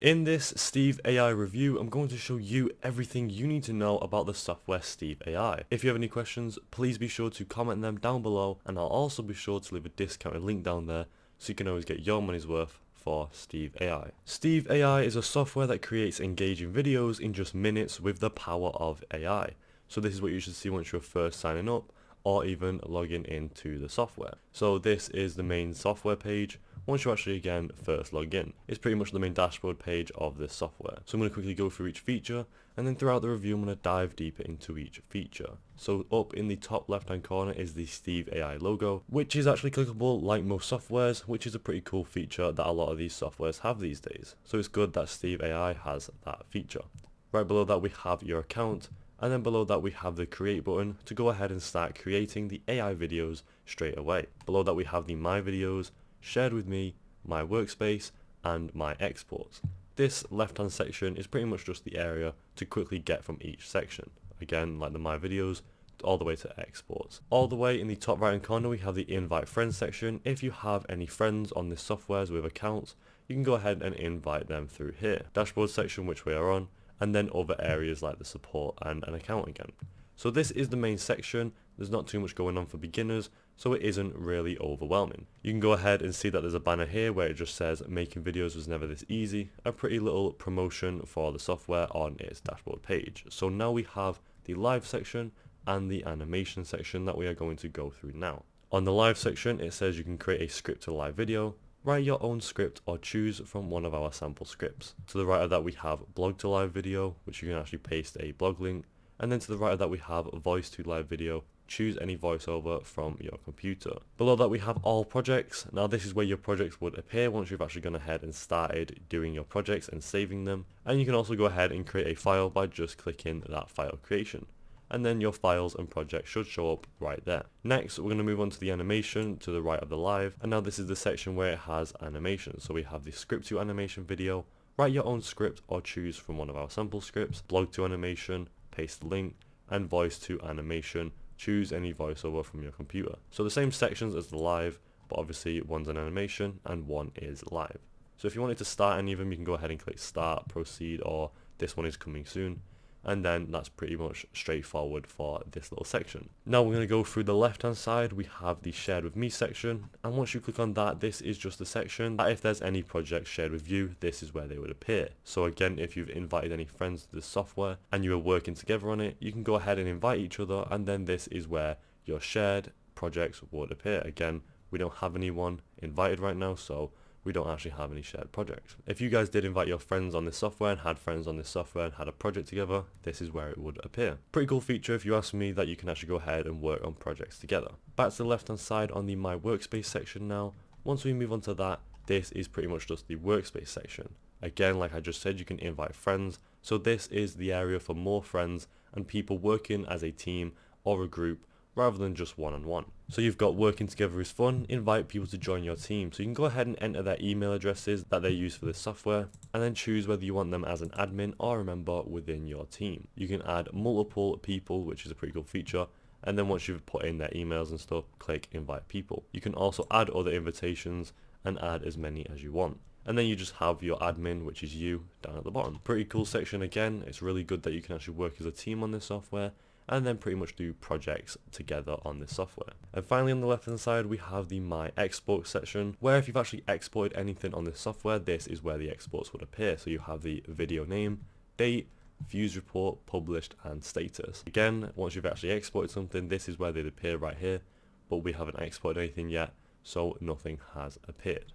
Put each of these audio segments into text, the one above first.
In this Steve AI review, I'm going to show you everything you need to know about the software Steve AI. If you have any questions, please be sure to comment them down below, and I'll also be sure to leave a discounted link down there so you can always get your money's worth for Steve AI. Steve AI is a software that creates engaging videos in just minutes with the power of AI. So this is what you should see once you're first signing up or even logging into the software. So this is the main software page. Once you actually again first log in, it's pretty much the main dashboard page of this software. So I'm going to quickly go through each feature, and then throughout the review I'm going to dive deeper into each feature. So up in the top left hand corner is the Steve AI logo, which is actually clickable like most softwares, which is a pretty cool feature that a lot of these softwares have these days. So it's good that Steve AI has that feature. Right below that we have your account, and then below that we have the create button to go ahead and start creating the AI videos straight away. Below that we have the my videos, shared with me, my workspace, and my exports. This left hand section is pretty much just the area to quickly get from each section. Again, like the my videos, all the way to exports. All the way in the top right hand corner we have the invite friends section. If you have any friends on this software with accounts, you can go ahead and invite them through here. Dashboard section, which we are on, and then other areas like the support and an account again. So this is the main section. There's not too much going on for beginners, so it isn't really overwhelming. You can go ahead and see that there's a banner here where it just says making videos was never this easy, a pretty little promotion for the software on its dashboard page. So now we have the live section and the animation section that we are going to go through now. On the live section it says you can create a script to live video, write your own script or choose from one of our sample scripts. To the right of that we have blog to live video, which you can actually paste a blog link, and then to the right of that we have voice to live video. Choose any voiceover from your computer. Below that we have all projects. Now this is where your projects would appear once you've actually gone ahead and started doing your projects and saving them. And you can also go ahead and create a file by just clicking that file creation. And then your files and projects should show up right there. Next, we're going to move on to the animation to the right of the live, and now this is the section where it has animation. So we have the script to animation video, write your own script or choose from one of our sample scripts, blog to animation, paste the link, and voice to animation, choose any voiceover from your computer. So the same sections as the live, but obviously one's an animation and one is live. So if you wanted to start any of them, you can go ahead and click start, proceed, or this one is coming soon. And then that's pretty much straightforward for this little section. Now we're going to go through the left hand side. We have the shared with me section, and once you click on that, this is just a section that if there's any projects shared with you, this is where they would appear. So again, if you've invited any friends to this software and you are working together on it, you can go ahead and invite each other, and then this is where your shared projects would appear. Again, we don't have anyone invited right now, so we don't actually have any shared projects. If you guys did invite your friends on this software and had friends on this software and had a project together, this is where it would appear. Pretty cool feature if you ask me, that you can actually go ahead and work on projects together. Back to the left hand side on the my workspace section now. Once we move on to that, this is pretty much just the workspace section. Again, like I just said, you can invite friends. So this is the area for more friends and people working as a team or a group rather than just one-on-one. So you've got working together is fun, invite people to join your team. So you can go ahead and enter their email addresses that they use for this software, and then choose whether you want them as an admin or a member within your team. You can add multiple people, which is a pretty cool feature, and then once you've put in their emails and stuff, click invite people. You can also add other invitations and add as many as you want. And then you just have your admin, which is you, down at the bottom. Pretty cool section again. It's really good that you can actually work as a team on this software, and then pretty much do projects together on this software. And finally on the left hand side we have the my export section, where if you've actually exported anything on this software, this is where the exports would appear. So you have the video name, date, views report, published, and status. Again, once you've actually exported something, this is where they'd appear right here, but we haven't exported anything yet, so nothing has appeared.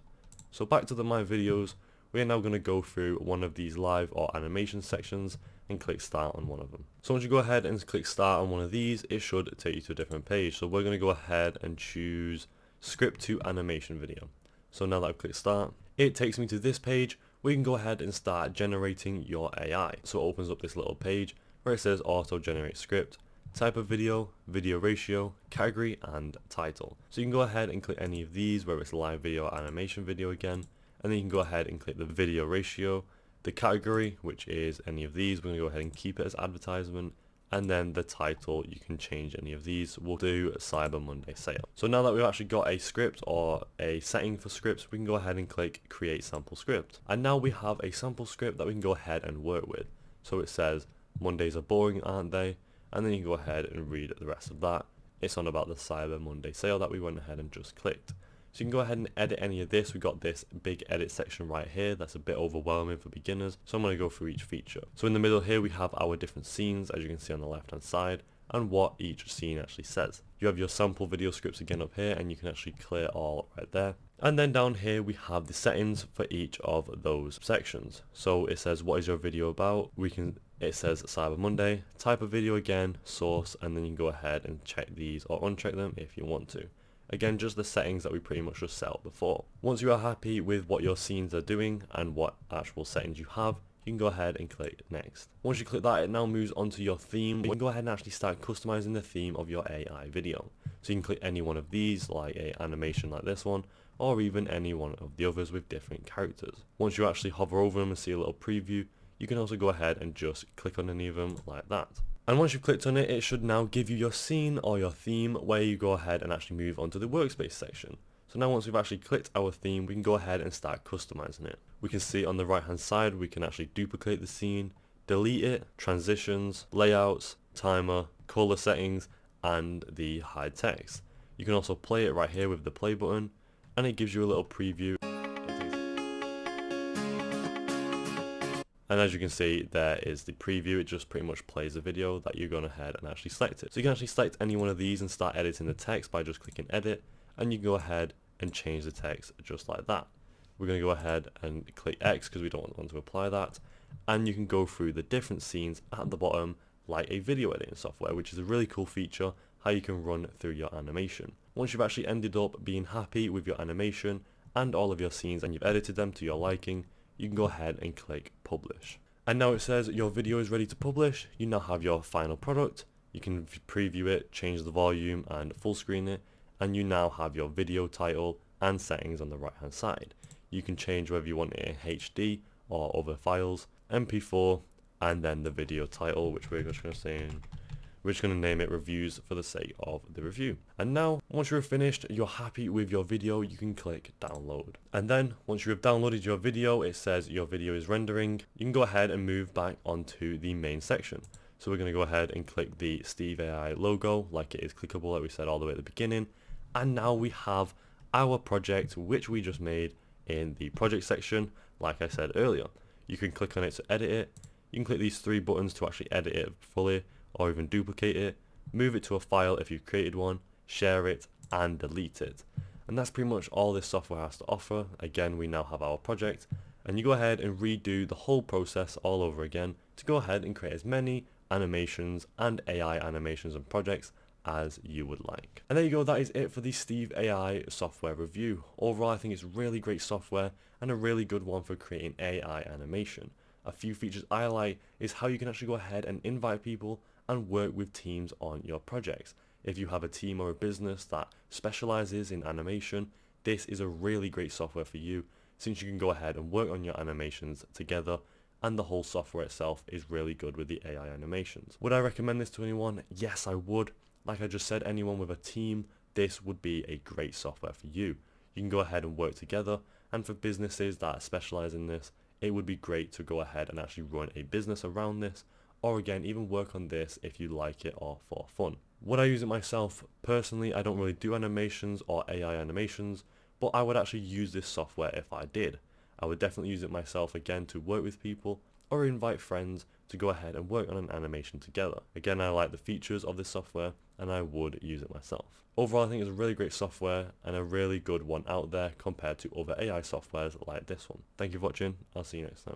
So back to the my videos, we are now going to go through one of these live or animation sections and click start on one of them. So once you go ahead and click start on one of these, it should take you to a different page. So we're going to go ahead and choose script to animation video. So now that I've clicked start, it takes me to this page where you can go ahead and start generating your AI. So it opens up this little page where it says auto generate script, type of video, video ratio, category, and title. So you can go ahead and click any of these, whether it's live video or animation video again, and then you can go ahead and click the video ratio, the category, which is any of these. We're going to go ahead and keep it as advertisement, and then the title, you can change any of these. We'll do Cyber Monday sale. So now that we've actually got a script or a setting for scripts, we can go ahead and click create sample script. And now we have a sample script that we can go ahead and work with. So it says Mondays are boring, aren't they? And then you can go ahead and read the rest of that. It's on about the Cyber Monday sale that we went ahead and just clicked. So you can go ahead and edit any of this. We've got this big edit section right here that's a bit overwhelming for beginners, so I'm going to go through each feature. So in the middle here we have our different scenes, as you can see on the left hand side, and what each scene actually says. You have your sample video scripts again up here, and you can actually clear all right there. And then down here we have the settings for each of those sections. So it says what is your video about, it says Cyber Monday, type of video again, source, and then you can go ahead and check these or uncheck them if you want to. Again, just the settings that we pretty much just set up before. Once you are happy with what your scenes are doing and what actual settings you have, you can go ahead and click next. Once you click that, it now moves onto your theme. You can go ahead and actually start customizing the theme of your AI video. So you can click any one of these, like a animation like this one, or even any one of the others with different characters. Once you actually hover over them and see a little preview, you can also go ahead and just click on any of them like that. And once you've clicked on it, it should now give you your scene or your theme, where you go ahead and actually move on to the workspace section. So now once we've actually clicked our theme, we can go ahead and start customizing it. We can see on the right hand side, we can actually duplicate the scene, delete it, transitions, layouts, timer, color settings, and the hide text. You can also play it right here with the play button, and it gives you a little preview. And as you can see, there is the preview. It just pretty much plays the video that you're going ahead and actually select it. So you can actually select any one of these and start editing the text by just clicking edit, and you can go ahead and change the text just like that. We're going to go ahead and click X because we don't want to apply that, and you can go through the different scenes at the bottom like a video editing software, which is a really cool feature, how you can run through your animation. Once you've actually ended up being happy with your animation and all of your scenes and you've edited them to your liking, you can go ahead and click publish. And now it says your video is ready to publish. You now have your final product. You can preview it, change the volume and full screen it, and you now have your video title and settings on the right hand side. You can change whether you want it in HD or other files, MP4, and then the video title, which we're just going to say we're just going to name it reviews for the sake of the review. And now, once you're finished, you're happy with your video, you can click download. And then, once you have downloaded your video, it says your video is rendering. You can go ahead and move back onto the main section. So we're going to go ahead and click the Steve AI logo, like it is clickable, like we said all the way at the beginning. And now we have our project, which we just made in the project section, like I said earlier. You can click on it to edit it. You can click these three buttons to actually edit it fully, or even duplicate it, move it to a file if you've created one, share it, and delete it. And that's pretty much all this software has to offer. Again, we now have our project, and you go ahead and redo the whole process all over again to go ahead and create as many animations and AI animations and projects as you would like. And there you go, that is it for the Steve AI software review. Overall, I think it's really great software and a really good one for creating AI animation. A few features I like is how you can actually go ahead and invite people and work with teams on your projects. If you have a team or a business that specializes in animation, this is a really great software for you, since you can go ahead and work on your animations together, and the whole software itself is really good with the AI animations. Would I recommend this to anyone? Yes, I would. Like I just said, anyone with a team, this would be a great software for you. You can go ahead and work together, and for businesses that specialize in this, it would be great to go ahead and actually run a business around this, or again, even work on this if you like it or for fun. Would I use it myself? Personally, I don't really do animations or AI animations, but I would actually use this software if I did. I would definitely use it myself again to work with people or invite friends to go ahead and work on an animation together. Again, I like the features of this software and I would use it myself. Overall, I think it's a really great software and a really good one out there compared to other AI softwares like this one. Thank you for watching. I'll see you next time.